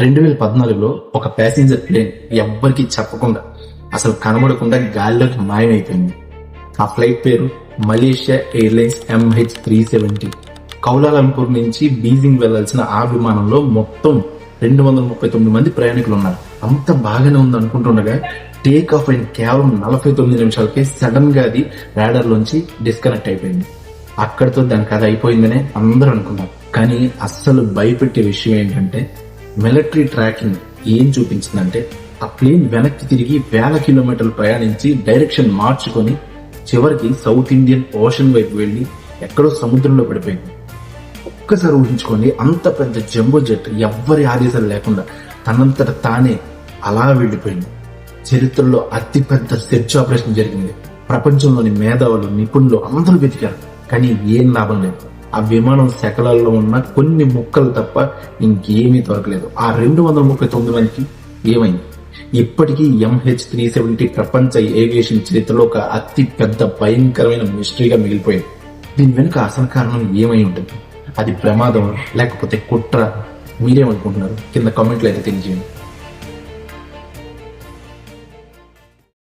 2014లో ఒక passenger plane ఎవ్వరికీ చెప్పకుండా అసలు కనబడకుండా గాలిలోకి మాయమైపోయింది. ఆ ఫ్లైట్ పేరు మలేషియా ఎయిర్లైన్స్ MH370. కౌలాలంపూర్ నుంచి బీజింగ్ వెళ్లాల్సిన ఆ విమానంలో మొత్తం 239 మంది ప్రయాణికులు ఉన్నారు. అంత బాగానే ఉంది అనుకుంటుండగా టేక్ ఆఫ్ అయిన కేవలం 49 నిమిషాలకే సడన్ గా అది రాడార్ లోంచి డిస్కనెక్ట్ అయిపోయింది. అక్కడితో దాని కథ అయిపోయిందనే అందరూ అనుకున్నారు. కానీ అస్సలు భయపెట్టే విషయం ఏంటంటే మిలిటరీ ట్రాకింగ్ ఏం చూపించిందంటే ఆ ప్లేన్ వెనక్కి తిరిగి వేల కిలోమీటర్లు ప్రయాణించి డైరెక్షన్ మార్చుకొని చివరికి సౌత్ ఇండియన్ ఓషన్ వైపు వెళ్లి ఎక్కడో సముద్రంలో పడిపోయింది. ఒక్కసారి ఊహించుకోండి, అంత పెద్ద జంబో జెట్ ఎవ్వరి ఆదేశాలు లేకుండా తనంతట తానే అలా వెళ్లిపోయింది. చరిత్రలో అతి పెద్ద సెర్చ్ ఆపరేషన్ జరిగింది. ప్రపంచంలోని మేధావులు, నిపుణులు అందరూ వెతికారు, కానీ ఏం లాభం లేదు. ఆ విమానం శకలాల్లో ఉన్న కొన్ని ముక్కలు తప్ప ఇంకేమీ దొరకలేదు. ఆ 239 మందికి ఏమైంది? ఇప్పటికీ MH370 ప్రపంచ ఏవియేషన్ చరిత్రలో ఒక అతి పెద్ద భయంకరమైన మిస్టరీగా మిగిలిపోయింది. దీని వెనుక అసలు కారణం ఏమై ఉంటుంది? అది ప్రమాదం లేకపోతే కుట్ర? మీరేమనుకుంటున్నారు? కింద కామెంట్లో అయితే తెలియజేయండి.